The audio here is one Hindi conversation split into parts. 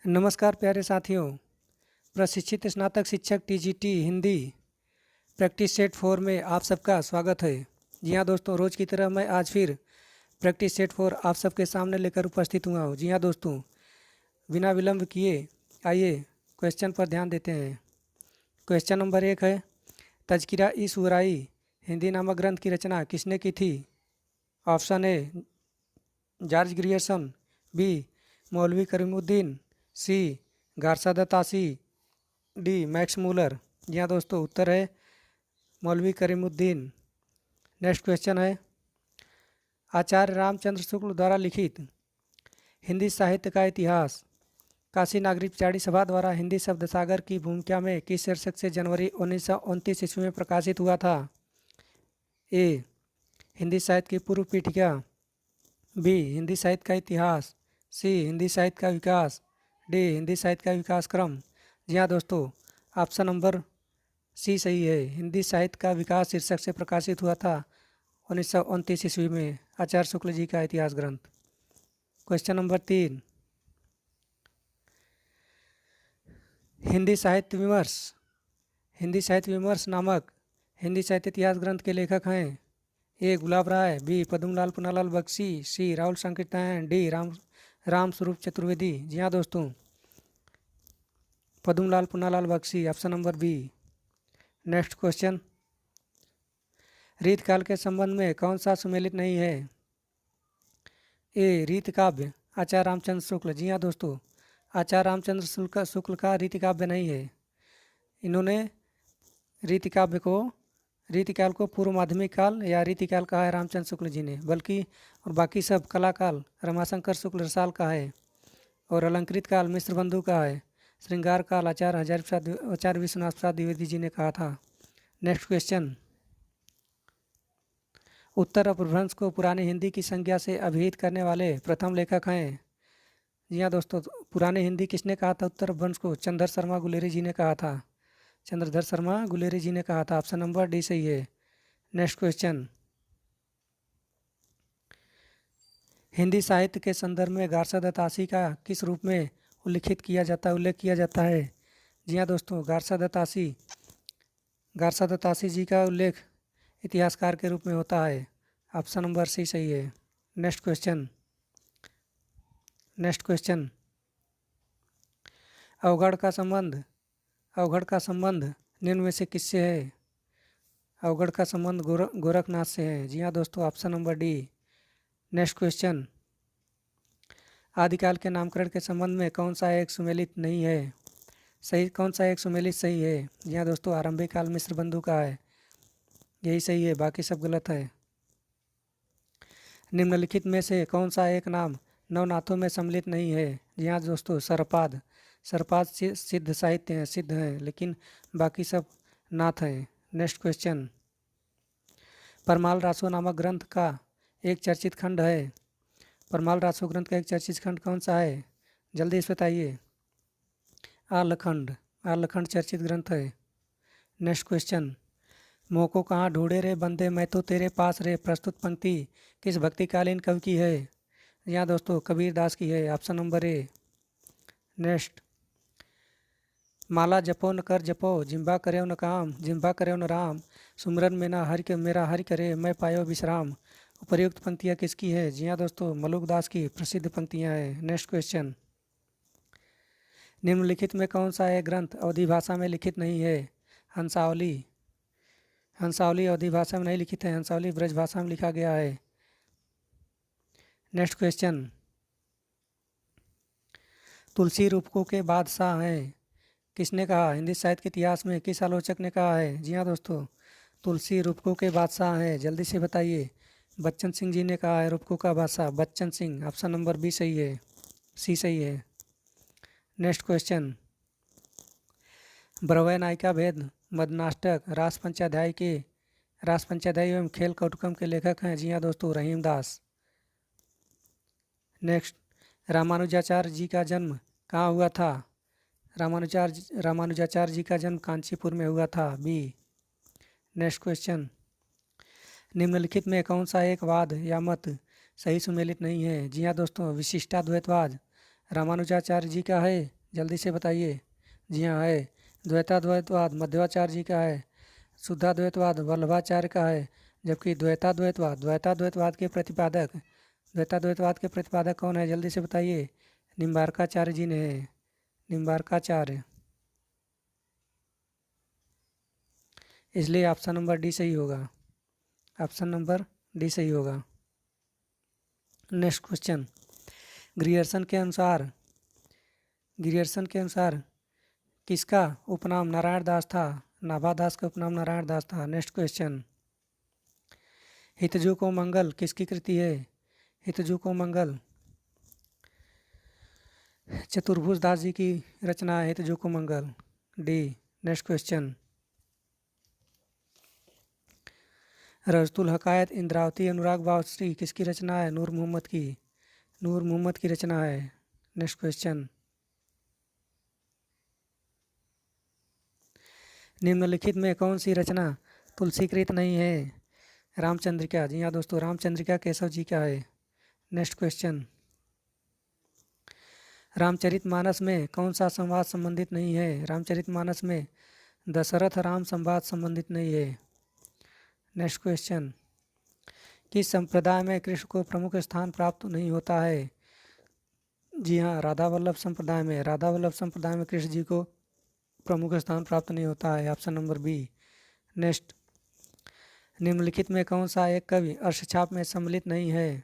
नमस्कार प्यारे साथियों। प्रशिक्षित स्नातक शिक्षक टीजीटी हिंदी प्रैक्टिस सेट 4 में आप सबका स्वागत है। जी हाँ दोस्तों, रोज़ की तरह मैं आज फिर प्रैक्टिस सेट 4 आप सबके सामने लेकर उपस्थित हुआ हूँ। जी हाँ दोस्तों, बिना विलंब किए आइए क्वेश्चन पर ध्यान देते हैं। क्वेश्चन नंबर 1 है, तज़किरा ई शुअराई हिंदी नामक ग्रंथ की रचना किसने की थी? Option A George Grierson, B Maulvi Karimuddin, C Garcin de Tassy, D Max Muller. जी हाँ दोस्तों, उत्तर है मौलवी करीमुद्दीन। नेक्स्ट क्वेश्चन है, आचार्य रामचंद्र शुक्ल द्वारा लिखित हिंदी साहित्य का इतिहास काशी नागरिक चाड़ी सभा द्वारा हिंदी शब्द सागर की भूमिका में किस शीर्षक से जनवरी 1929 ईस्वी में प्रकाशित हुआ था? ए हिंदी साहित्य की पूर्व पीठिका, बी हिंदी साहित्य का इतिहास, सी हिंदी साहित्य का विकास, डी हिंदी साहित्य का विकास क्रम। जी हाँ दोस्तों, ऑप्शन नंबर सी सही है। हिंदी साहित्य का विकास शीर्षक से प्रकाशित हुआ था 1929 ईस्वी में आचार्य शुक्ल जी का इतिहास ग्रंथ। क्वेश्चन नंबर 3, हिंदी साहित्य विमर्श नामक हिंदी साहित्य इतिहास ग्रंथ के लेखक हैं? A Gulab Rai, B Padmalal Punnalal Bakshi, C Rahul Sankirtan, D Ram Swaroop Chaturvedi. जी हाँ दोस्तों, Padmalal Punnalal Bakshi, option number B. Next question, Reetikal के संबंध में कौन सा सुमेलित नहीं है? ए रीत काव्य आचार्य रामचंद्र शुक्ल। जी हाँ दोस्तों, आचार्य रामचंद्र शुक्ल का रीति काव्य नहीं है। इन्होंने रीतिकाल को पूर्व माध्यमिक काल या रीतिकाल कहा है रामचंद्र शुक्ल जी ने, बल्कि और बाकी सब कलाकाल रमाशंकर शुक्ल रसाल का है, और अलंकृत काल मिश्र बंधु का है, श्रृंगार काल आचार्य विश्वनाथ प्रसाद द्विवेदी जी ने कहा था। नेक्स्ट क्वेश्चन, उत्तर अपभ्रंश को पुरानी हिंदी की संज्ञा से अभिहित करने वाले प्रथम लेखक हैं? जी हाँ दोस्तों, पुरानी हिंदी किसने कहा था उत्तर अपभ्रंश को? चंद्रधर शर्मा गुलेरी जी ने कहा था। चंद्रधर शर्मा गुलेरी जी ने कहा था। ऑप्शन नंबर डी सही है। नेक्स्ट क्वेश्चन, हिंदी साहित्य के संदर्भ में गारसादा तासी का किस रूप में उल्लेख किया जाता है? जी हाँ दोस्तों, गारसादा तासी जी का उल्लेख इतिहासकार के रूप में होता है। ऑप्शन नंबर सी सही है। नेक्स्ट क्वेश्चन, अवगढ़ का संबंध निम्न में से किससे है? अवगढ़ का संबंध गोरखनाथ से है। जी हाँ दोस्तों, option number D. Next question, आदिकाल के नामकरण के संबंध में कौन सा एक सुमेलित नहीं है? कौन सा एक सुमेलित सही है? जी हाँ दोस्तों, आरंभिक काल मिश्र बंधु का है, यही सही है, बाकी सब गलत है। निम्नलिखित में से कौन सा एक नाम नवनाथों में सम्मिलित नहीं है? जी हाँ दोस्तों, सरपाद सिद्ध साहित्य हैं, सिद्ध हैं, लेकिन बाकी सब नाथ हैं। नेक्स्ट क्वेश्चन, परमाल रासो नामक ग्रंथ का एक चर्चित खंड है। परमाल रासो ग्रंथ का एक चर्चित खंड कौन सा है? जल्दी इस बताइए। आलखंड चर्चित ग्रंथ है। नेक्स्ट क्वेश्चन, मोह को कहाँ ढूंढे रे बंदे मैं तो तेरे पास रे प्रस्तुत पंक्ति किस भक्तिकालीन कवि की है? यहाँ दोस्तों, कबीर दास की है। Option number A. नेक्स्ट, माला जपो न कर जपो जिम्बा करे न काम जिम्बा करे न राम सुमरन में ना मेरा हरि करे मैं पायो विश्राम। उपर्युक्त पंक्तियाँ किसकी है? जी हाँ दोस्तों, मलुक दास की प्रसिद्ध पंक्तियाँ हैं। नेक्स्ट क्वेश्चन, निम्नलिखित में कौन सा एक ग्रंथ अवधी भाषा में लिखित नहीं है? हंसावली अवधी भाषा में नहीं लिखित है, हंसावली ब्रज भाषा में लिखा गया है। नेक्स्ट क्वेश्चन, तुलसी रूपकों के बादशाह हैं, किसने कहा? हिंदी साहित्य के इतिहास में किस आलोचक ने कहा है? जी हाँ दोस्तों, तुलसी रूपकों के बादशाह हैं, जल्दी से बताइए। बच्चन सिंह जी ने कहा है रूपकों का बादशाह Bachchan Singh. Option number B सही है, सी सही है। नेक्स्ट क्वेश्चन, ब्रवै नायिका भेद मदनाष्टक रास पंचाध्याय एवं खेल कौटुकम के लेखक हैं? जी हाँ दोस्तों, रहीम दास। नेक्स्ट, रामानुजाचार्य जी का जन्म कहाँ हुआ था? रामानुजाचार्य जी का जन्म कांचीपुर में हुआ था, बी। नेक्स्ट क्वेश्चन, निम्नलिखित में कौन सा एक वाद या मत सही सुमेलित नहीं है? जी हाँ दोस्तों, विशिष्टाद्वैतवाद रामानुजाचार्य जी का है जल्दी से बताइए। जी हाँ है। द्वैताद्वैतवाद मध्वाचार्य जी का है। शुद्धाद्वैतवाद वल्लभाचार्य का है। जबकि द्वैताद्वैतवाद के प्रतिपादक कौन है? जल्दी से बताइए। निम्बार्काचार्य जी ने है। निम्बार्काचार्य। इसलिए ऑप्शन नंबर डी सही होगा। ऑप्शन नंबर डी सही होगा। Next question. ग्रियर्सन के अनुसार किसका उपनाम नारायण दास था? नाभादास का उपनाम नारायण दास था। Next question. हितजू को मंगल किसकी कृति है? हितजू को मंगल चतुर्भुज दास जी की रचना है। हितजू को मंगल डी। Next question. रजतुल हकायत इंद्रावती अनुराग बावश्री किसकी रचना है? नूर मोहम्मद की रचना है। Next question. निम्नलिखित में कौन सी रचना तुलसीकृत नहीं है? रामचंद्रिका। जी हाँ दोस्तों, रामचंद्रिका केशव जी का है। Next question. रामचरितमानस में कौन सा संवाद संबंधित नहीं है? रामचरितमानस में दशरथ राम संवाद संबंधित नहीं है। Next question. किस संप्रदाय में कृष्ण को प्रमुख स्थान प्राप्त नहीं होता है? जी हाँ, राधा वल्लभ संप्रदाय में कृष्ण जी को प्रमुख स्थान प्राप्त नहीं होता है। Option number B. नेक्स्ट। निम्नलिखित में कौन सा एक कवि अष्टछाप में सम्मिलित नहीं है?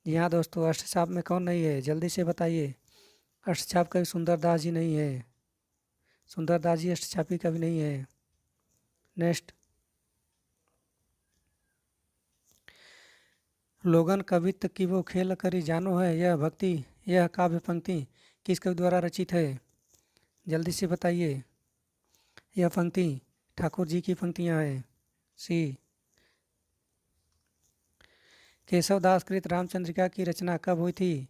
जी हाँ दोस्तों, अष्टछाप में कौन नहीं है? जल्दी से बताइए। अष्टछाप कवि सुंदरदास जी नहीं है। सुंदरदास जी अष्टछापी कवि नहीं है। नेक्स्ट। लोगन कवित्व की वो खेल करी जानो है, यह काव्य पंक्ति किस कवि द्वारा रचित है? जल्दी से बताइए। यह पंक्ति ठाकुर जी की पंक्तियाँ हैं। सी। केशवदास कृत रामचंद्रिका की रचना कब हुई थी?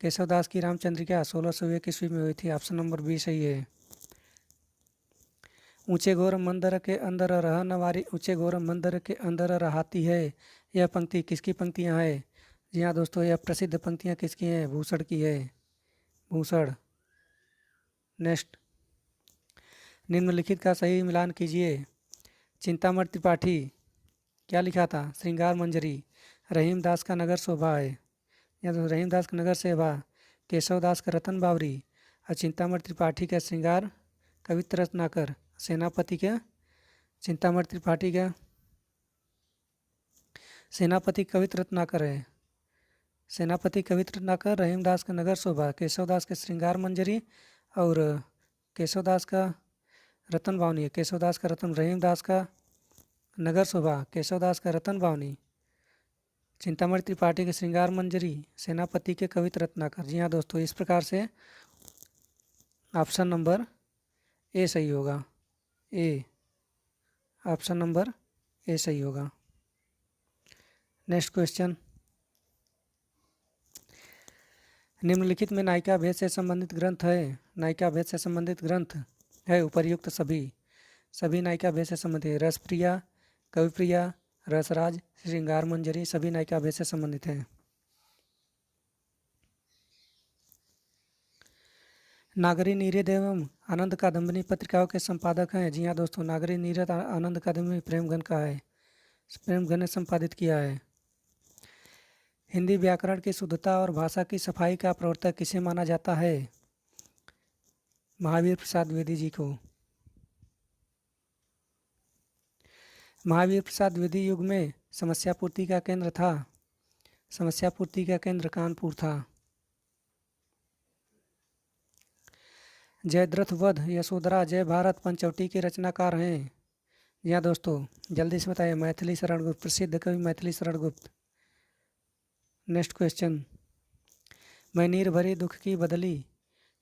केशवदास की रामचंद्रिका 1601 ईस्वी में हुई थी। ऑप्शन नंबर बी सही है। ऊंचे घोर मंदिर के अंदर रहन वारी ऊंचे घोर मंदिर के अंदर रहाती है, यह पंक्ति किसकी पंक्तियाँ है? जी हाँ दोस्तों, यह प्रसिद्ध पंक्तियाँ किसकी हैं? भूषण की है। भूषण। नेक्स्ट। निम्नलिखित का सही मिलान कीजिए। चिंतामण त्रिपाठी क्या लिखा था? श्रृंगार मंजरी। रहीमदास का नगर शोभा है, या तो रहीमदास का नगर शोभा, केशवदास का रतन बावरी और चिंतामण त्रिपाठी का श्रृंगार कवित्र रत्नाकर। सेनापति का चिंतामण त्रिपाठी का सेनापति कवित्र रत्नाकर है। सेनापति कवित्र रत्नाकर, रहीमदास का नगर शोभा, केशवदास का श्रृंगार मंजरी और केशवदास का रतन बावनी है। केशवदास का रतन, रहीमदास का नगर शोभा, केशवदास का रतन बावनी, चिंतामणि त्रिपाठी के श्रृंगार मंजरी, सेनापति के कवित्र रत्नाकर। जी हाँ दोस्तों, इस प्रकार से ऑप्शन नंबर ए सही होगा। ए। ऑप्शन नंबर ए सही होगा। Next question. निम्नलिखित में नायिका भेद से संबंधित ग्रंथ है। नायिका भेद से संबंधित ग्रंथ है उपर्युक्त सभी नायिका भेद से संबंधित है। रसप्रिया, कविप्रिया, रसराज, श्रृंगार मंजरी सभी नायिका भेद से संबंधित हैं। नागरी नीरद एवं आनंद कादम्बिनी पत्रिकाओं के संपादक हैं। जी हाँ दोस्तों, नागरी नीरद आनंद कादम्बिनी प्रेमगन का है। प्रेमगन ने संपादित किया है। हिंदी व्याकरण की शुद्धता और भाषा की सफाई का प्रवर्तक किसे माना जाता है? महावीर प्रसाद द्विवेदी जी को। महावीर प्रसाद द्विवेदी युग में समस्या पूर्ति का केंद्र था। समस्या पूर्ति का केंद्र कानपुर था। जयद्रथ वध, यशोधरा, जय भारत पंचवटी के रचनाकार हैं। जी हाँ दोस्तों, जल्दी से बताइए। मैथिली शरण गुप्त, प्रसिद्ध कवि मैथिली शरण गुप्त। Next question. मैं नीर भरे दुख की बदली,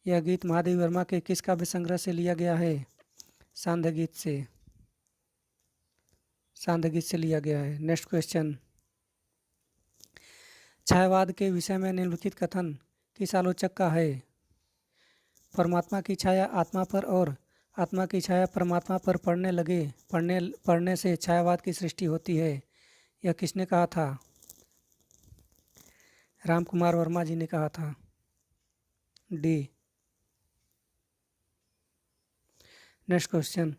यह गीत महादेवी वर्मा के किस काव्य संग्रह से लिया गया है? सांध्य गीत से लिया गया है। Next question. छायावाद के विषय में निम्नलिखित कथन किस आलोचक का है? परमात्मा की छाया आत्मा पर और आत्मा की छाया परमात्मा पर पड़ने से छायावाद की सृष्टि होती है, यह किसने कहा था? राम कुमार वर्मा जी ने कहा था। डी। नेक्स्ट क्वेश्चन,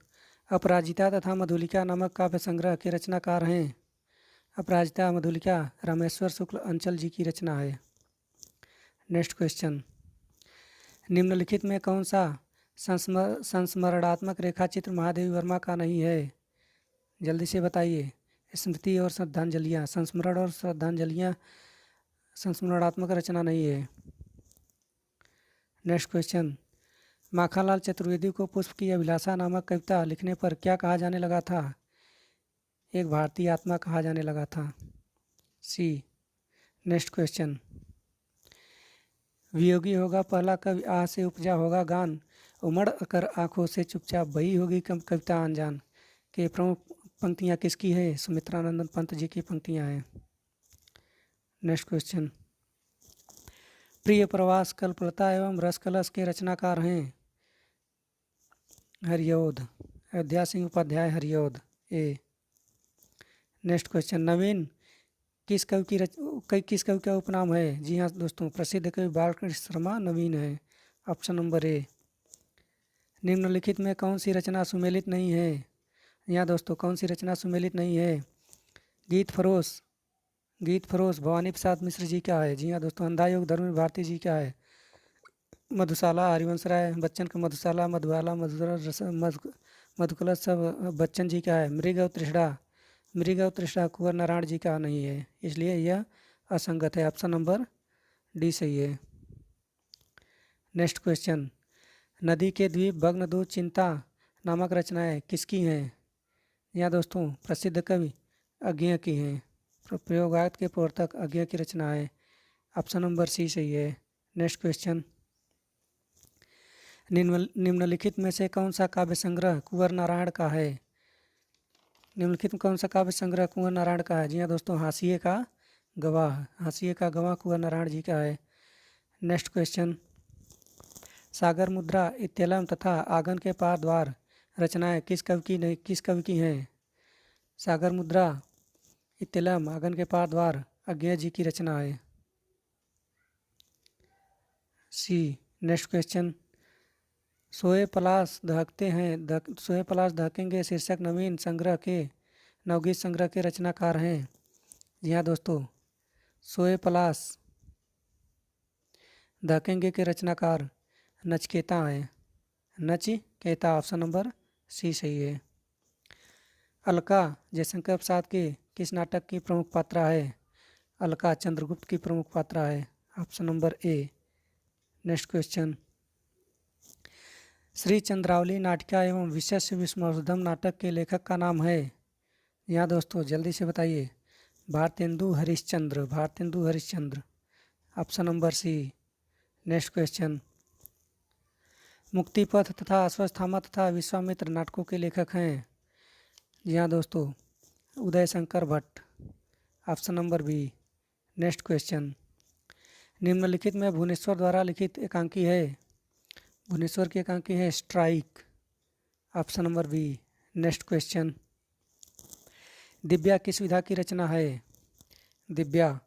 अपराजिता तथा मधुलिका नामक काव्य संग्रह के रचनाकार हैं। अपराजिता मधुलिका रामेश्वर शुक्ल अंचल जी की रचना है। नेक्स्ट क्वेश्चन, निम्नलिखित में कौन सा संस्मरणात्मक रेखाचित्र महादेवी वर्मा का नहीं है? जल्दी से बताइए। स्मृति और श्रद्धांजलियाँ, संस्मरण और श्रद्धांजलियाँ संस्मरणात्मक रचना नहीं है। नेक्स्ट क्वेश्चन, माखनलाल चतुर्वेदी को पुष्प की अभिलाषा नामक कविता लिखने पर क्या कहा जाने लगा था? एक भारतीय आत्मा कहा जाने लगा था। सी। नेक्स्ट क्वेश्चन, वियोगी होगा पहला कवि आह से उपजा होगा गान, उमड़ कर आंखों से चुपचाप बही होगी कविता अनजान के प्रमुख पंक्तियाँ किसकी है? सुमित्रानंदन पंत जी की पंक्तियाँ हैं। नेक्स्ट क्वेश्चन, प्रिय प्रवास कल्पलता एवं रस कलश के रचनाकार हैं। हरियोध, अयोध्या सिंह उपाध्याय हरियोध ए। नेक्स्ट क्वेश्चन, नवीन किस कवि का उपनाम है? जी हाँ दोस्तों, प्रसिद्ध कवि बालकृष्ण शर्मा नवीन है। ऑप्शन नंबर ए। निम्नलिखित में कौन सी रचना सुमेलित नहीं है? यहाँ दोस्तों कौन सी रचना सुमेलित नहीं है? गीत फरोश भवानी प्रसाद मिश्र जी का है। जी हाँ दोस्तों, अंधा योग धर्म भारती जी का है। मधुशाला हरिवंश राय बच्चन का मधुशाला, मधुबाला मधुकलश सब बच्चन जी का है। मृग और तृष्णा कुंवर नारायण जी का नहीं है, इसलिए यह असंगत है। ऑप्शन नंबर डी सही है। नेक्स्ट क्वेश्चन, नदी के द्वीप भग्न दूत चिंता नामक रचनाएं किसकी हैं? यहाँ दोस्तों प्रसिद्ध कवि अज्ञेय की हैं। प्रयोगार्थ के प्रवर्तक अज्ञेय की रचना है। ऑप्शन नंबर सी सही है। नेक्स्ट क्वेश्चन, निम्नलिखित में से कौन सा काव्य संग्रह कुंवर नारायण का है? निम्नलिखित में कौन सा काव्य संग्रह कुंवर नारायण का है? जी हाँ दोस्तों, हाशिए का गवाह कुंवर नारायण जी का है। नेक्स्ट क्वेश्चन, सागर मुद्रा इत्यलम तथा आंगन के पार द्वार रचनाएं किस कवि की हैं? सागर मुद्रा इत्यलम आंगन के पार द्वार अज्ञेय जी की रचना है। सी। नेक्स्ट क्वेश्चन, सोए पलाश दहकेंगे शीर्षक नवगीत संग्रह के रचनाकार हैं। जी हाँ दोस्तों, सोए पलाश दहकेंगे के रचनाकार नचकेता हैं। नचिकेता, ऑप्शन नंबर सी सही है। अलका जयशंकर प्रसाद के किस नाटक की प्रमुख पात्रा है? अलका चंद्रगुप्त की प्रमुख पात्रा है। Option number A. Next question, Shri Chandravali नाटिका एवं विशेष विस्मयोद्धम नाटक के लेखक का नाम है? यहाँ दोस्तों जल्दी से बताइए। Bharatendu Harishchandra. Option number C. Next question, Muktipath तथा अश्वत्थामा तथा विश्वामित्र नाटकों के लेखक हैं? जी हाँ दोस्तों, Uday Shankar Bhatt. Option number B. Next question, निम्नलिखित में भुवनेश्वर द्वारा लिखित एकांकी है? भुवनेश्वर की एकांकी है strike. Option number B. Next question, Divya किस विधा की रचना है? दिव्या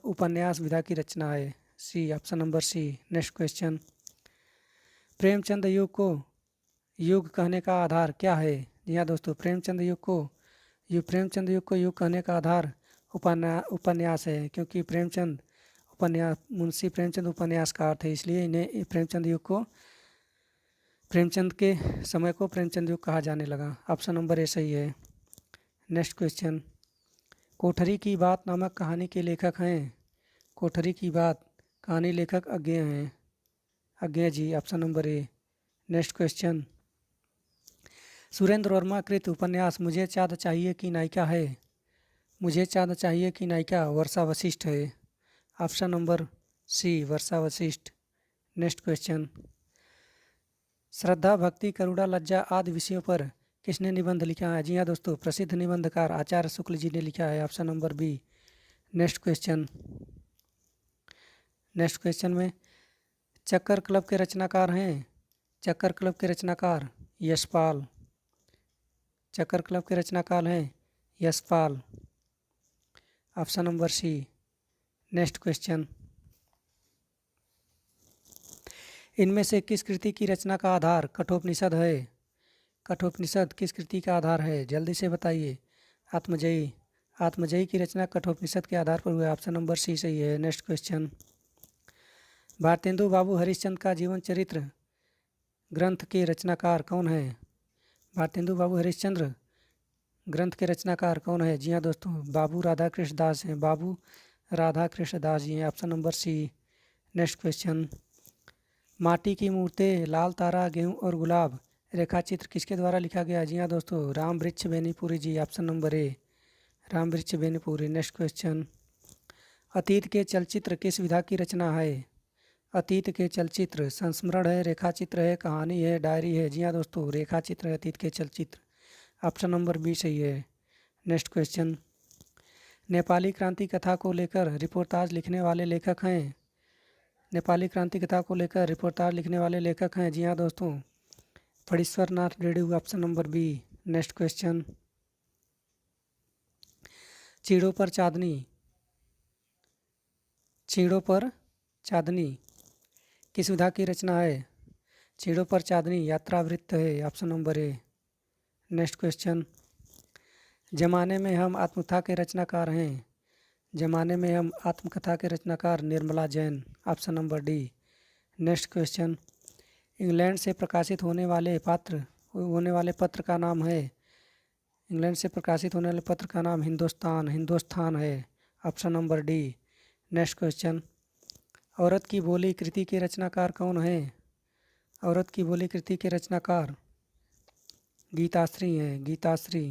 उपन्यास विधा की रचना है। C. Option number C. Next question, Premchand युग कहने का आधार क्या है? जी हाँ दोस्तों, प्रेमचंद युग को युग कहने का आधार उपन्यास है, क्योंकि मुंशी प्रेमचंद उपन्यासकार थे, इसलिए इन्हें प्रेमचंद के समय को प्रेमचंद युग कहा जाने लगा। ऑप्शन नंबर ए सही है। नेक्स्ट क्वेश्चन, कोठरी की बात नामक कहानी के लेखक हैं? कोठरी की बात कहानी लेखक Agyeya ji. Option number A. Next question, Surendra Verma कृत उपन्यास मुझे चाँद चाहिए की नायिका है? मुझे चाँद चाहिए की नायिका वर्षा वशिष्ठ है। ऑप्शन नंबर सी, वर्षा वशिष्ठ। नेक्स्ट क्वेश्चन, श्रद्धा भक्ति करुणा लज्जा आदि विषयों पर किसने निबंध लिखा है? जी हाँ दोस्तों, प्रसिद्ध निबंधकार आचार्य शुक्ल जी ने लिखा है। Option number B. Next question में चक्कर क्लब के रचनाकार हैं? चक्कर क्लब के रचनाकार यशपाल। चक्कर क्लब के रचनाकार हैं Yashpal. Option number C. Next question, इनमें से किस कृति की रचना का आधार कठोपनिषद है? कठोपनिषद किस कृति का आधार है? जल्दी से बताइए। आत्मजयी। आत्मजयी की रचना कठोपनिषद के आधार पर हुआ है। ऑप्शन नंबर सी सही है। Next question. भारतेंदु बाबू हरिश्चंद्र का जीवन चरित्र ग्रंथ के रचनाकार कौन है? भारतेंदु बाबू हरिश्चंद्र ग्रंथ के रचनाकार कौन है? जी हाँ दोस्तों, बाबू राधाकृष्ण दास हैं। बाबू राधाकृष्ण दास जी हैं। Option number C. Next question. माटी की मूर्तें, लाल तारा, गेहूँ और गुलाब रेखाचित्र किसके द्वारा लिखा गया? जी हाँ दोस्तों, राम वृक्ष बेनीपुरी जी। ऑप्शन नंबर ए, राम वृक्ष बेनीपुरी। Next question. अतीत के चलचित्र किस विधा की रचना है? अतीत के चलचित्र संस्मरण है, रेखाचित्र है, कहानी है, डायरी है? जी हाँ दोस्तों, रेखाचित्र है अतीत के चलचित्र। ऑप्शन नंबर बी सही है। Next question. नेपाली क्रांति कथा को लेकर रिपोर्टाज लिखने वाले लेखक हैं? नेपाली क्रांति कथा को लेकर रिपोर्टाज लिखने वाले लेखक हैं? जी हाँ दोस्तों, Phanishwar Nath Reddy. Option number B. Next question. चीड़ों पर चांदनी, चीड़ों पर चांदनी किस विधा की रचना है? चीड़ों पर चांदनी यात्रावृत्त है। Option number A. Next question. जमाने में हम आत्मकथा के रचनाकार हैं? जमाने में हम आत्मकथा के रचनाकार Nirmala Jain. Option number D. Next question. England से प्रकाशित होने वाले पत्र का नाम है? इंग्लैंड से प्रकाशित होने वाले पत्र का नाम हिंदुस्तान है। Option number D. Next question. औरत की बोली कृति के रचनाकार कौन है? औरत की बोली कृति के रचनाकार गीताश्री हैं। गीताश्री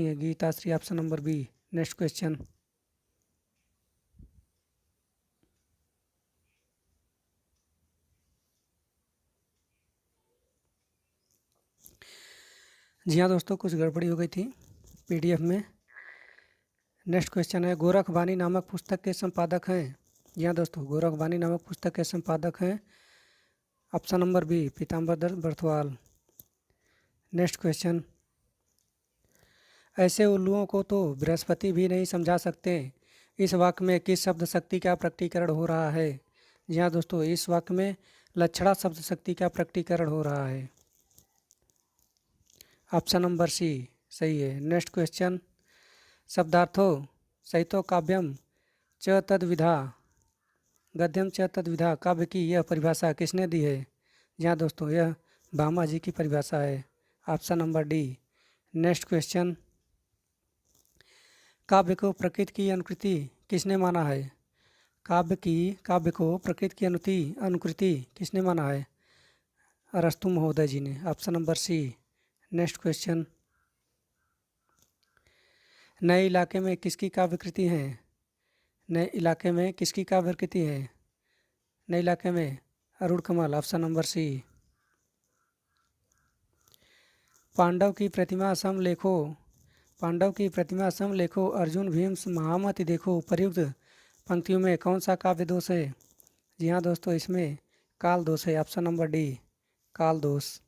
है। Geetashree. Option number B. Next question. जी हाँ दोस्तों, कुछ गड़बड़ी हो गई थी पीडीएफ में। नेक्स्ट क्वेश्चन है, गोरखबानी नामक पुस्तक के संपादक हैं? जी हाँ दोस्तों, गोरखबानी नामक पुस्तक के संपादक हैं? Option number B, Pitambar Dutt Barthwal. Next question. ऐसे उल्लुओं को तो बृहस्पति भी नहीं समझा सकते, इस वाक्य में किस शब्द शक्ति का प्रकटीकरण हो रहा है? जी हाँ दोस्तों, इस वाक्य में लक्षणा शब्द शक्ति का प्रकटीकरण हो रहा है। ऑप्शन नंबर सी सही है। Next question. शब्दार्थो सहितो काव्यम च तद्विधा गद्यम च तद्विधा काव्य की यह परिभाषा किसने दी है? जी हाँ दोस्तों, यह भामा जी की परिभाषा है। Option number D. Next question. काव्य को प्रकृति की अनुकृति किसने माना है? काव्य को प्रकृति की अनुकृति किसने माना है? अरस्तु महोदय जी ने। Option number C. Next question. नए इलाके में किसकी काव्यकृति है? नए इलाके में किसकी काव्यकृति है? नए इलाके में Arun Kamal. Option number C. Pandav की प्रतिमा सम लेखो अर्जुन भीम महामति देखो उपयुक्त पंक्तियों में कौन सा काव्य दोष है? जी हाँ दोस्तों, इसमें काल दोष है। ऑप्शन नंबर डी, काल दोष।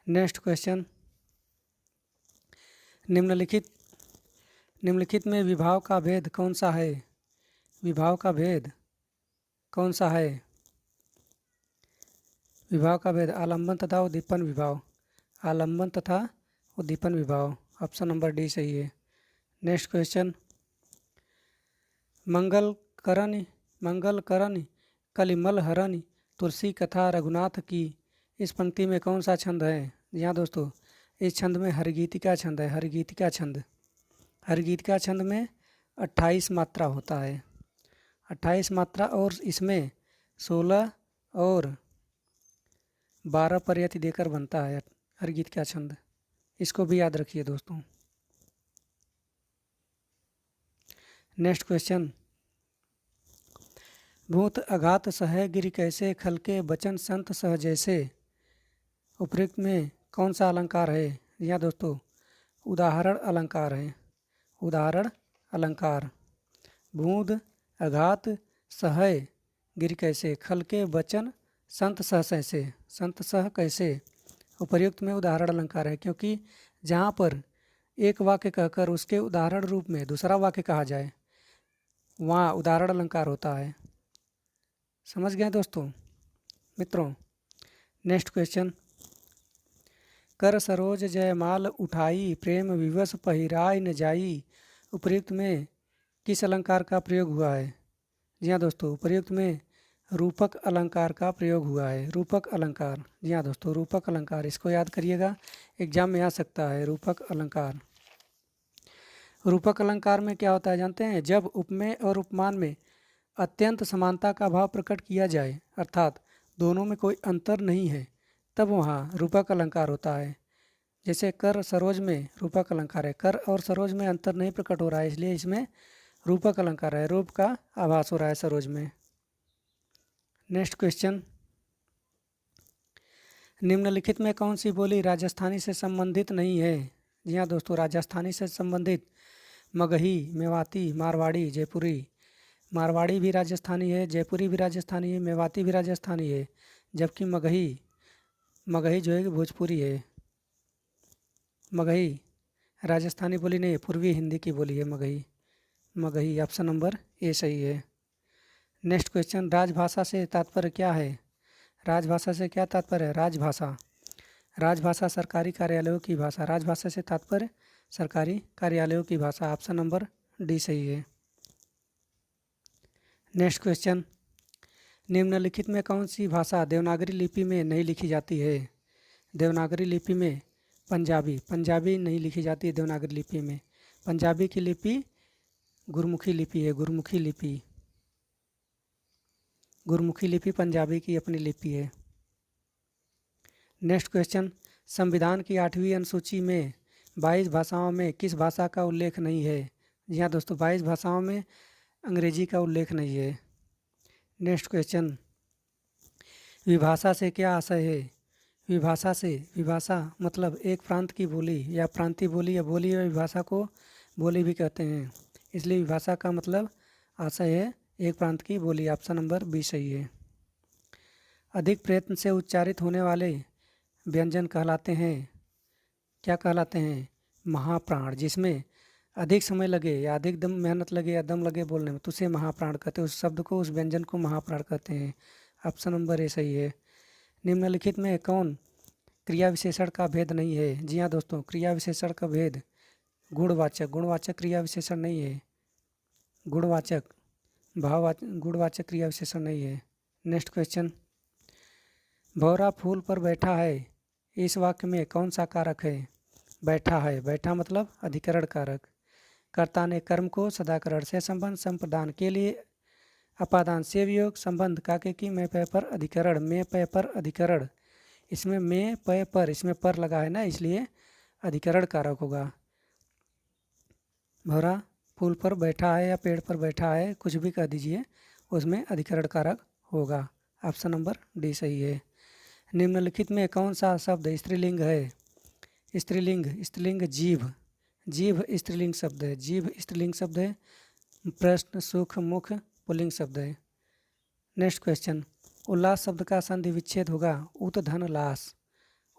Next question. निम्नलिखित में विभाव का भेद कौन सा है? विभाव का भेद कौन सा है? विभाव का भेद आलंबन तथा उद्दीपन विभाव। आलंबन तथा उद्दीपन विभाव। ऑप्शन नंबर डी सही है। Next question. मंगल करण कलिमल हरण तुलसी कथा रघुनाथ की इस पंक्ति में कौन सा छंद है? जी हाँ दोस्तों, इस छंद में हरिगीतिका छंद है। हरिगीतिका छंद में 28 मात्रा होता है। 28 मात्रा और इसमें 16 और 12 प्रयति देकर बनता है हरिगीतिका छंद। इसको भी याद रखिए दोस्तों। Next question. भूत अघात सह गिरि कैसे खलके बचन संत सह जैसे उपयुक्त में कौन सा अलंकार है? यह दोस्तों उदाहरण अलंकार है। उदाहरण अलंकार। भूत अघात सह गिरि कैसे खलके बचन संत सह कैसे। संत सह कैसे उपर्युक्त में उदाहरण अलंकार है, क्योंकि जहाँ पर एक वाक्य कहकर उसके उदाहरण रूप में दूसरा वाक्य कहा जाए वहाँ उदाहरण अलंकार होता है। समझ गए दोस्तों मित्रों। नेक्स्ट क्वेश्चन, कर सरोज जयमाल उठाई, प्रेम विवश पहिराय न जाई, उपर्युक्त में किस अलंकार का प्रयोग हुआ है? जी हाँ दोस्तों, उपर्युक्त में रूपक अलंकार का प्रयोग हुआ है। रूपक अलंकार, जी हाँ दोस्तों, रूपक अलंकार, इसको याद करिएगा, एग्जाम में आ सकता है। रूपक अलंकार, रूपक अलंकार में क्या होता है जानते हैं? जब उपमेय और उपमान में अत्यंत समानता का भाव प्रकट किया जाए, अर्थात दोनों में कोई अंतर नहीं है, तब वहाँ रूपक अलंकार होता है। जैसे कर सरोज में रूपक अलंकार है, कर और सरोज में अंतर नहीं प्रकट हो रहा है, इसलिए इसमें रूपक अलंकार है, रूप का आभास हो रहा है सरोज में। नेक्स्ट क्वेश्चन, निम्नलिखित में कौन सी बोली राजस्थानी से संबंधित नहीं है? जी हाँ दोस्तों, राजस्थानी से संबंधित मगही, मेवाती, मारवाड़ी, जयपुरी। मारवाड़ी भी राजस्थानी है, जयपुरी भी राजस्थानी है, मेवाती भी राजस्थानी है, जबकि मगही, मगही जो है भोजपुरी है। मगही राजस्थानी बोली नहीं है, पूर्वी हिंदी की बोली है मगही। मगही, ऑप्शन नंबर ए सही है। नेक्स्ट क्वेश्चन, राजभाषा से तात्पर्य क्या है? राजभाषा से क्या तात्पर्य है? राजभाषा, राजभाषा सरकारी कार्यालयों की भाषा। राजभाषा से तात्पर्य सरकारी कार्यालयों की भाषा, ऑप्शन नंबर डी सही है। नेक्स्ट क्वेश्चन, निम्नलिखित में कौन सी भाषा देवनागरी लिपि में नहीं लिखी जाती है? देवनागरी लिपि में पंजाबी, पंजाबी नहीं लिखी जाती है देवनागरी लिपि में। पंजाबी की लिपि गुरमुखी लिपि है, गुरमुखी लिपि, गुरमुखी लिपि पंजाबी की अपनी लिपि है। नेक्स्ट क्वेश्चन, संविधान की 8वीं अनुसूची में 22 भाषाओं में किस भाषा का उल्लेख नहीं है? जी हाँ दोस्तों, 22 भाषाओं में अंग्रेजी का उल्लेख नहीं है। नेक्स्ट क्वेश्चन, विभाषा से क्या आशय है? विभाषा से, विभाषा मतलब एक प्रांत की बोली या प्रांतीय बोली या बोली या विभाषा को बोली भी कहते हैं, इसलिए विभाषा का मतलब आशय है एक प्रांत की बोली, ऑप्शन नंबर बी सही है। अधिक प्रयत्न से उच्चारित होने वाले व्यंजन कहलाते हैं, क्या कहलाते हैं? महाप्राण। जिसमें अधिक समय लगे या अधिक दम मेहनत लगे या दम लगे बोलने में, तो उसे महाप्राण कहते हैं, उस शब्द को, उस व्यंजन को महाप्राण कहते हैं, ऑप्शन नंबर ए सही है। निम्नलिखित में कौन क्रिया विशेषण का भेद नहीं है? जी हाँ दोस्तों, क्रिया विशेषण का भेद गुणवाचक, गुणवाचक क्रिया विशेषण नहीं है, गुणवाचक, भाववाचक, गुणवाचक क्रिया विशेषण नहीं है। नेक्स्ट क्वेश्चन, भौरा फूल पर बैठा है, इस वाक्य में कौन सा कारक है? बैठा है, बैठा मतलब अधिकरण कारक। कर्ता ने कर्म को सदाकरण से संबंध, संप्रदान के लिए अपादान से वियोग, संबंध काके की मैं पै पर अधिकरण, मैं पै पर अधिकरण, इसमें मैं पै पर, इसमें पर लगा है ना, इसलिए अधिकरण कारक होगा। भौरा फूल पर बैठा है या पेड़ पर बैठा है, कुछ भी कह दीजिए, उसमें अधिकरण कारक होगा, ऑप्शन नंबर डी सही है। निम्नलिखित में कौन सा शब्द स्त्रीलिंग है? स्त्रीलिंग, स्त्रीलिंग जीभ, जीभ स्त्रीलिंग शब्द है, जीभ स्त्रीलिंग शब्द है। प्रश्न, सुख, मुख पुल्लिंग शब्द है। नेक्स्ट क्वेश्चन, उल्लास शब्द का संधि विच्छेद होगा उत्धन लास।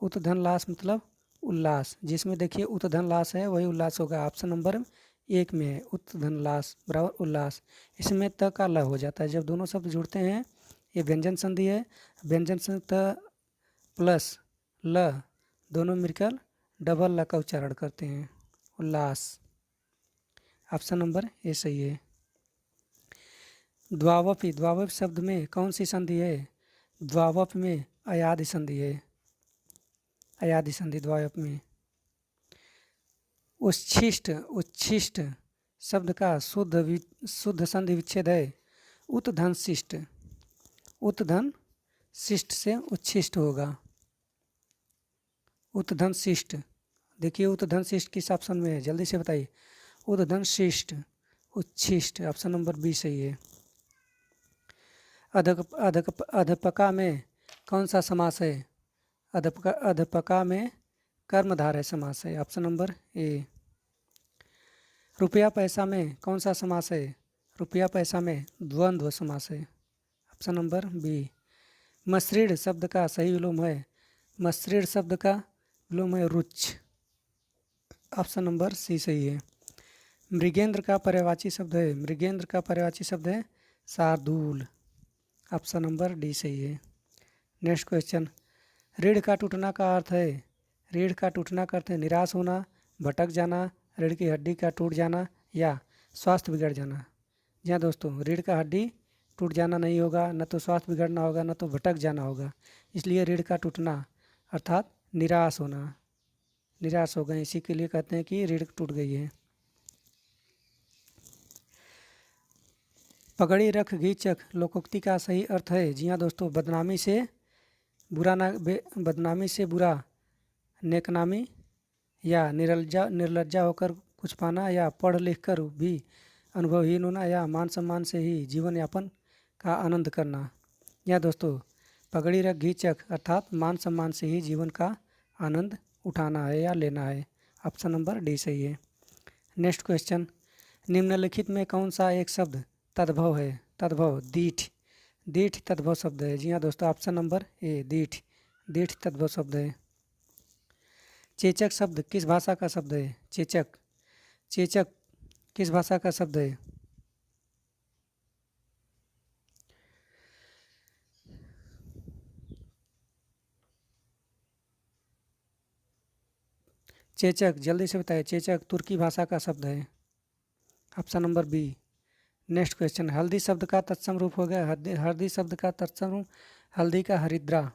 उत्धन लास मतलब उल्लास, जिसमें देखिए उत्धन लास है वही उल्लास होगा, ऑप्शन नंबर 1 में है, उत्धन लास बराबर उल्लास। इसमें त का ल हो जाता है, जब दोनों शब्द जुड़ते हैं, ये व्यंजन संधि है, व्यंजन संधि त प्लस ल दोनों मिलकर डबल ल का उच्चारण करते हैं, उल्लास, ऑप्शन नंबर ए सही है। द्वावपी, द्वावप शब्द में कौन सी संधि है? द्वावप में अयादि संधि है, अयादि संधि द्वावप में। उच्छिष्ट, उच्छिष्ट शब्द का शुद्ध संधि विच्छेद है उत्धन शिष्ट, उत्धन शिष्ट से उच्छिष्ट होगा, उत्धन शिष्ट। देखिए उत्धन शिष्ट किस ऑप्शन में है, जल्दी से बताइए। उत्धन शिष्ट, उच्छिष्ट, ऑप्शन नंबर बी सही है। अधपका में कौन सा समास है? अधपका में कर्मधारय समास है, ऑप्शन नंबर ए। रुपया पैसा में कौन सा समास है? रुपया पैसा में द्वंद्व समास है, ऑप्शन नंबर बी। मसृण शब्द का सही विलोम है, मसृण शब्द का विलोम है रुच्छ, ऑप्शन नंबर सी सही है। मृगेंद्र का पर्यायवाची शब्द है, मृगेंद्र का पर्यायवाची शब्द है शार्दूल। ऑप्शन नंबर डी सही है। नेक्स्ट क्वेश्चन, रीढ़ का टूटना का अर्थ है, रीढ़ का टूटना का अर्थ है निराश होना, भटक जाना, रीढ़ की हड्डी का टूट जाना या स्वास्थ्य बिगड़ जाना। जी हाँ दोस्तों, रीढ़ का हड्डी टूट जाना नहीं होगा, न तो स्वास्थ्य बिगड़ना होगा, न तो भटक जाना होगा। इसलिए रीढ़ का टूटना अर्थात निराश होना, निराश हो गए, इसी के लिए कहते हैं कि रीढ़ टूट गई है। पगड़ी रख घी चख लोकोक्ति का सही अर्थ है। जी हाँ दोस्तों, बदनामी से बुरा ना बदनामी से बुरा नेकनामी या निर्लज्जा होकर कुछ पाना या पढ़ लिख कर भी अनुभवहीन होना या मान सम्मान से ही जीवन यापन का आनंद करना। या दोस्तों, पगड़ी रख घी चख अर्थात मान सम्मान से ही जीवन का आनंद उठाना है या लेना है। ऑप्शन नंबर डी सही है। नेक्स्ट क्वेश्चन, निम्नलिखित में कौन सा एक शब्द तद्भव है? तद्भव दीठ, दीठ तद्भव शब्द है। जी हाँ दोस्तों, ऑप्शन नंबर ए दीठ, दीठ तद्भव शब्द है। चेचक शब्द किस भाषा का शब्द है? चेचक, चेचक किस भाषा का शब्द है? चेचक, जल्दी से बताइए। चेचक तुर्की भाषा का शब्द है। Option number B. Next question, हल्दी शब्द का तत्सम रूप हो गया, हल्दी शब्द का तत्सम रूप हल्दी का हरिद्रा,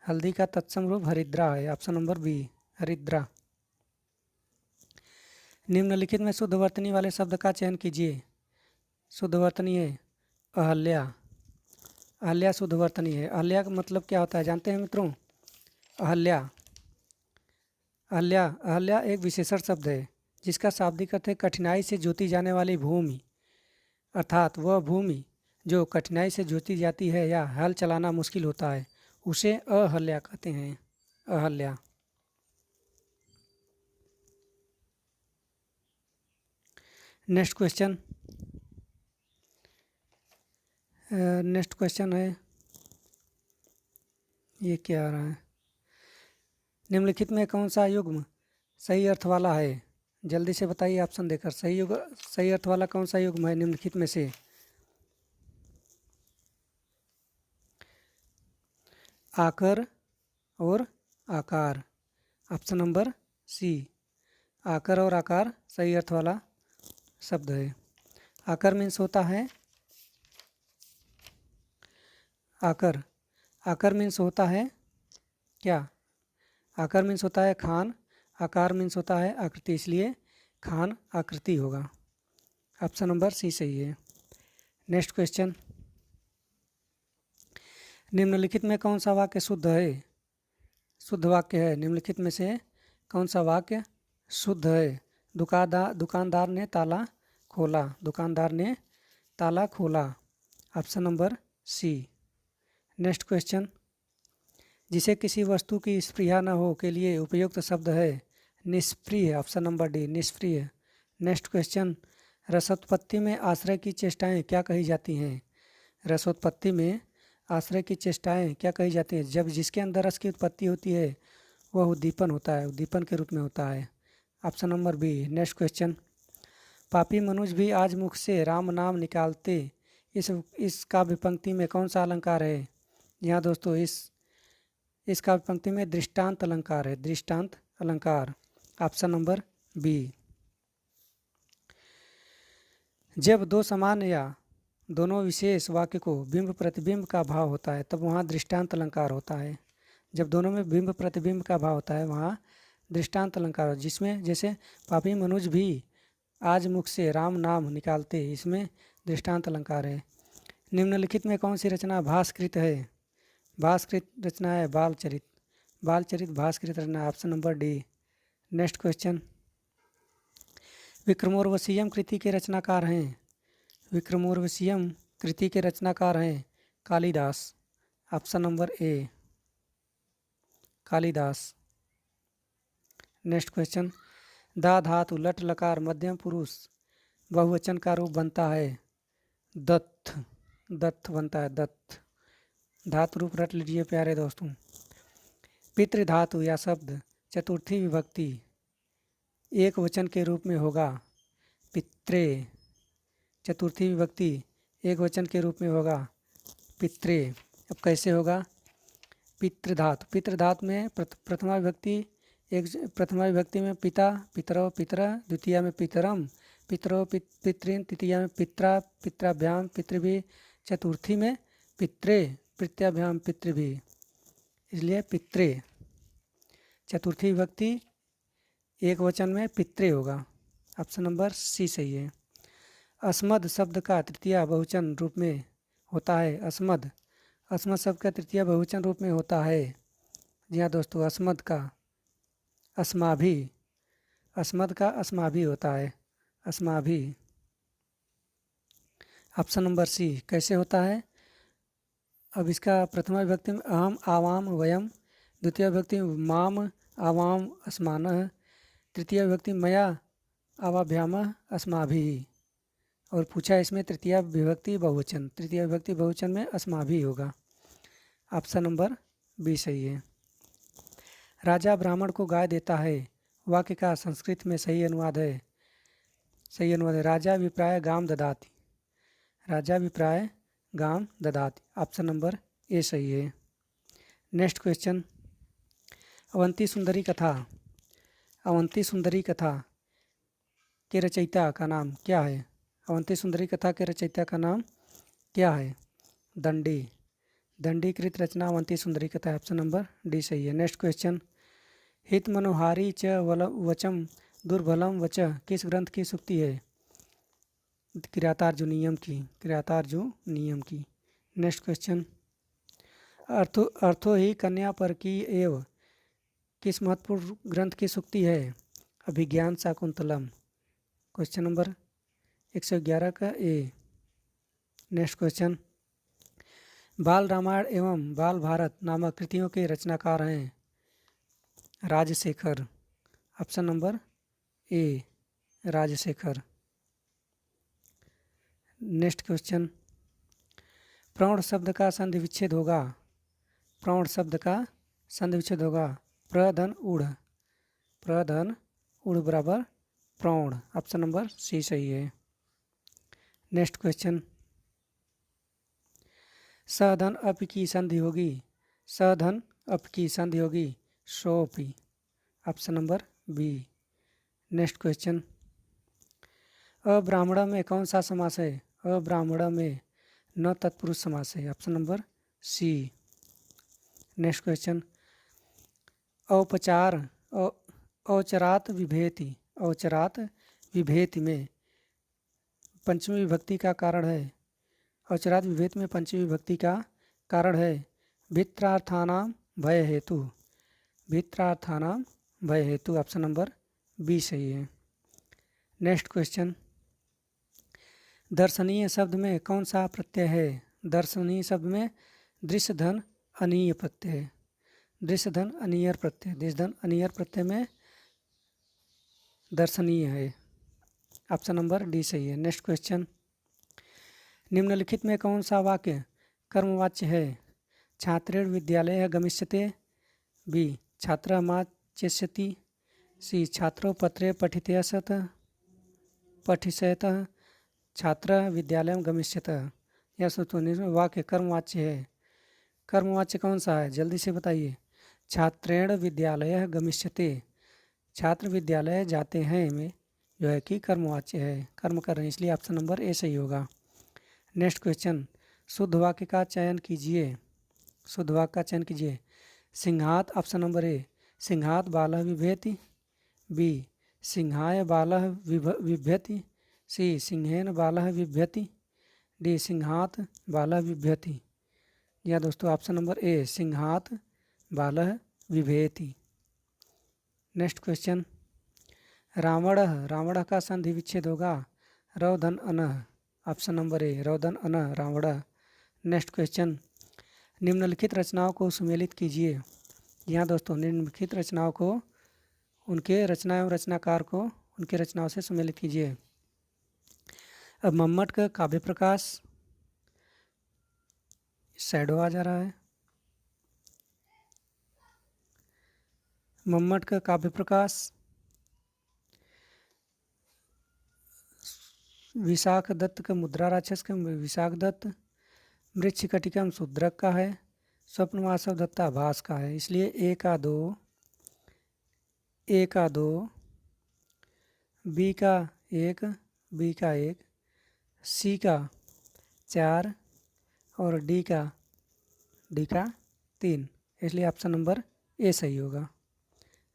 हल्दी का तत्सम रूप हरिद्रा है। ऑप्शन नंबर बी हरिद्रा। निम्नलिखित में शुद्ध वर्तनी वाले शब्द का चयन कीजिए। शुद्ध वर्तनी है अहल्या, अहल्या शुद्ध वर्तनी है। अहल्या का मतलब क्या होता है जानते हैं मित्रों? अहल्या, अहल्या, अहल्या एक विशेषण शब्द है जिसका शाब्दिक अर्थ है कठिनाई से जोती जाने वाली भूमि, अर्थात वह भूमि जो कठिनाई से जोती जाती है या हल चलाना मुश्किल होता है उसे अहल्या कहते हैं। Ahalya. Next question, next question है, ये क्या आ रहा है? निम्नलिखित में कौन सा युग्म सही अर्थ वाला है? जल्दी से बताइए ऑप्शन देकर। सही अर्थ वाला कौन सा युग्म है निम्नलिखित में से? आकर और आकार। ऑप्शन नंबर सी, आकर और आकार सही अर्थ वाला शब्द है। आकर मीन्स होता है, आकर, आकर मीन्स होता है क्या? आकर मीन्स होता है खान, आकार मीन्स होता है आकृति, इसलिए खान आकृति होगा। ऑप्शन नंबर सी सही है। नेक्स्ट क्वेश्चन, निम्नलिखित में कौन सा वाक्य शुद्ध है? शुद्ध वाक्य है। निम्नलिखित में से कौन सा वाक्य शुद्ध है? दुकानदार ने ताला खोला, दुकानदार ने ताला खोला। Option number C. Next question, जिसे किसी वस्तु की स्पृहा न हो के लिए उपयुक्त शब्द है निष्प्रिय। ऑप्शन नंबर डी निष्प्रिय। नेक्स्ट क्वेश्चन, रसोत्पत्ति में आश्रय की चेष्टाएं क्या कही जाती हैं? रसोत्पत्ति में आश्रय की चेष्टाएं क्या कही जाती हैं? जब जिसके अंदर रस की उत्पत्ति होती है वह उद्दीपन होता है, उद्दीपन के रूप में होता है। Option number B. Next question, पापी मनुज भी आज मुख से राम नाम निकालते, इस काव्य पंक्ति में कौन सा अलंकार है? यहाँ दोस्तों इस काव्य पंक्ति में दृष्टांत अलंकार है, दृष्टांत अलंकार। Option number B. जब दो समान या दोनों विशेष वाक्य को बिंब प्रतिबिंब का भाव होता है तब वहाँ दृष्टांत अलंकार होता है। जब दोनों में बिंब प्रतिबिंब का भाव होता है वहाँ दृष्टांत अलंकार, जिसमें जैसे पापी मनुज भी आज मुख से राम नाम निकालते, इसमें दृष्टांत अलंकार है। निम्नलिखित में कौन सी रचना भास्कृत है? भास्कृत रचना है बालचरित, बालचरित भास्कृत रचना। Option number D. Next question, Vikramorvashiyam कृति के रचनाकार हैं, विक्रमोर्वशीयम कृति के रचनाकार हैं Kalidas. Option number A Kalidas. Next question, दा धातु लट लकार मध्यम पुरुष बहुवचन का रूप बनता है दत्त, दत्त बनता है दत्त। धातु रूप रट लीजिए प्यारे दोस्तों। पितृधातु या शब्द चतुर्थी विभक्ति एक वचन के रूप में होगा पित्रे। चतुर्थी विभक्ति एक वचन के रूप में होगा पित्रे। अब कैसे होगा? पितृधातु, पितृधातु में प्रथमा विभक्ति प्रथमा विभक्ति में पिता पितरो पितरा, द्वितीया में पितरम पितरो पितृन, तृतीया में पित्रा पितराभ्याम पितृभि, चतुर्थी में पित्रे पितृभ्याम पितृभि, इसलिए पित्रे। चतुर्थी विभक्ति एक वचन में पित्रे होगा। ऑप्शन नंबर सी सही है। अस्मद शब्द का तृतीया बहुवचन रूप में होता है। अस्मद, अस्मद शब्द का तृतीया बहुवचन रूप में होता है। जी हाँ दोस्तों, अस्मद का अस्माभि, अस्मद का अस्माभि होता है, अस्माभि। ऑप्शन नंबर सी कैसे होता है? अब इसका प्रथमा विभक्ति में अहम आवाम वयम, द्वितीय विभक्ति में माम आवाम अस्मानः, तृतीय विभक्ति मया आवाभ्यामः अस्माभिः। और पूछा इसमें तृतीय विभक्ति बहुवचन, तृतीय विभक्ति बहुवचन में अस्माभिः होगा। ऑप्शन नंबर बी सही है। राजा ब्राह्मण को गाय देता है, वाक्य का संस्कृत में सही अनुवाद है, सही अनुवाद है राजा विप्राय गाम ददाति, राजा विप्राय गाम ददाति। ऑप्शन नंबर ए सही है। नेक्स्ट क्वेश्चन, अवंती सुंदरी कथा, अवंती सुंदरी कथा के रचयिता का नाम क्या है? अवंती सुंदरी कथा के रचयिता का नाम क्या है? दंडी, दंडीकृत रचना अवंती सुंदरी कथा। ऑप्शन नंबर डी सही है। नेक्स्ट क्वेश्चन, हित मनोहारी च वचम दुर्बलम वच किस ग्रंथ की सूक्ति है? किरातार्जुन नियम की, किरातार्जुन नियम की। नेक्स्ट क्वेश्चन, अर्थो ही कन्या पर की एव किस महत्वपूर्ण ग्रंथ की सूक्ति है? अभिज्ञान शाकुंतलम। क्वेश्चन नंबर 111 का ए। नेक्स्ट क्वेश्चन, बाल रामायण एवं बाल भारत नामक कृतियों के रचनाकार हैं Rajshekhar. Option number A Rajshekhar. Next question, प्रौढ़ शब्द का संधि विच्छेद होगा, प्रौढ़ शब्द का संधि विच्छेद होगा प्रधन उड़, प्रधन उड़ बराबर प्रौढ़। ऑप्शन नंबर सी सही है। नेक्स्ट क्वेश्चन, सधन अप की संधि होगी, सधन अप की संधि होगी सोपी। Option number B. Next question, अब्राह्मण में कौन सा समास है? अब्राह्मण में न तत्पुरुष समास है। Option number C. Next question, औपचार औचरात विभेति, औचरात विभेति में पंचमी विभक्ति का कारण है, औचरात विभेति में पंचमी विभक्ति का कारण है भित्रार्थानाम भय हेतु, भित्रार्थानाम भय हेतु। ऑप्शन नंबर बी सही है। नेक्स्ट क्वेश्चन, दर्शनीय शब्द में कौन सा प्रत्यय है? दर्शनीय शब्द में दृश्य धन अनीय प्रत्यय, दृश्य धन अनीयर प्रत्यय, दृश्य धन अनीयर प्रत्यय में दर्शनीय है। ऑप्शन नंबर डी सही है। नेक्स्ट क्वेश्चन, निम्नलिखित में कौन सा वाक्य कर्मवाच्य है? छात्रेण विद्यालय गमिष्यते, बी छात्र मा चेष्यति, सी छात्रो पत्रे पठितयसत पठिष्यत, छात्र विद्यालय गमिष्यत। यह सूत्र वाक्य कर्मवाच्य है। कर्मवाच्य कौन सा है? जल्दी से बताइए। छात्रेण विद्यालय गमिष्यते, छात्र विद्यालय जाते हैं में जो है कि कर्मवाच्य है, कर्म कर रहे हैं, इसलिए ऑप्शन नंबर ए सही होगा। नेक्स्ट क्वेश्चन, शुद्ध वाक्य का चयन कीजिए, शुद्ध वाक्य का चयन कीजिए। सिंहात, ऑप्शन नंबर ए सिंहात बालः बिभ्यति, बी सिंहाय बालः बिभ्यति, सी सिंहेन बालः बिभ्यति, डी सिंहात बालः बिभ्यति। या दोस्तों ऑप्शन नंबर ए सिंहात बालः बिभेति। नेक्स्ट क्वेश्चन, रावण, रावण का संधि विच्छेद होगा रौधन अनः। ऑप्शन नंबर ए रौधन अनः रावण। नेक्स्ट क्वेश्चन, निम्नलिखित रचनाओं को सुमेलित कीजिए। यहाँ दोस्तों निम्नलिखित रचनाओं को उनके रचना एवं रचनाकार को उनके रचनाओं से सुमेलित कीजिए। अब मम्मट का काव्य प्रकाश, शैडो आ जा रहा है, मम्मट का काव्य प्रकाश, विशाख दत्त का मुद्रा राक्षस का विशाख दत्त, मृच्छकटिकम शूद्रक का है, स्वप्न वासव दत्ता भास का है। इसलिए ए का 2, ए का 2, बी का 1, बी का 1, सी का 4 और डी का 3। इसलिए ऑप्शन नंबर ए सही होगा।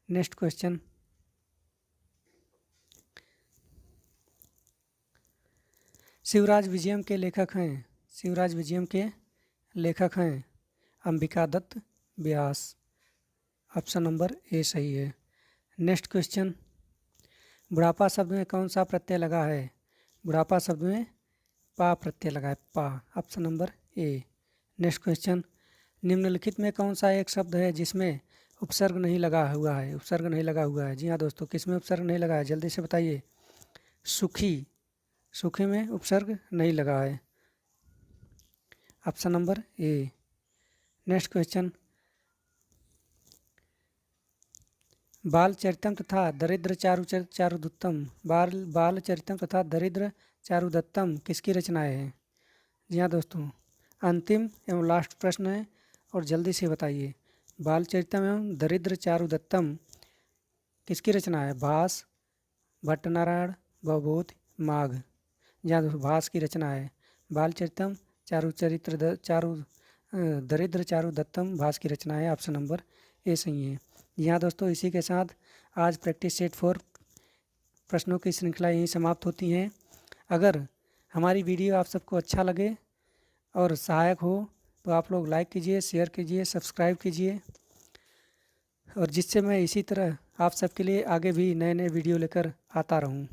नेक्स्ट क्वेश्चन, शिवराज विजयम के लेखक हैं, शिवराज विजयम के लेखक हैं अंबिका दत्त व्यास। ऑप्शन नंबर ए सही है। नेक्स्ट क्वेश्चन, बुढ़ापा शब्द में कौन सा प्रत्यय लगा है? बुढ़ापा शब्द में पा प्रत्यय लगा है, पा। Option number A. Next question, निम्नलिखित में कौन सा एक शब्द है जिसमें उपसर्ग नहीं लगा हुआ है? उपसर्ग नहीं लगा हुआ है। जी हाँ दोस्तों, किसमें उपसर्ग नहीं लगा है? जल्दी से बताइए। सुखी, सुखी में उपसर्ग नहीं लगा है। Option number A. Next question, बाल चरितम तथा दरिद्र चारुदत्तम, बाल चरितम तथा दरिद्र चारुदत्तम किसकी रचनाएं हैं? जी हाँ दोस्तों, अंतिम एवं लास्ट प्रश्न है और जल्दी से बताइए। बाल चरितम एवं दरिद्र चारुदत्तम किसकी रचना है? भास, भट्टनारायण, भवभूति, माघ। जी हाँ दोस्तों, भास की रचना है। बाल चरितम दरिद्र चारुदत्तम भास की रचना है। ऑप्शन नंबर ए सही है। जी हाँ दोस्तों, इसी के साथ आज प्रैक्टिस सेट 4 प्रश्नों की श्रृंखला यहीं समाप्त होती हैं। अगर हमारी वीडियो आप सबको अच्छा लगे और सहायक हो तो आप लोग लाइक कीजिए, शेयर कीजिए, सब्सक्राइब कीजिए, और जिससे मैं इसी तरह आप सबके लिए आगे भी नए नए वीडियो लेकर आता रहूं।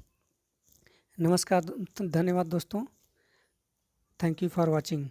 नमस्कार, धन्यवाद दोस्तों। Thank you for watching.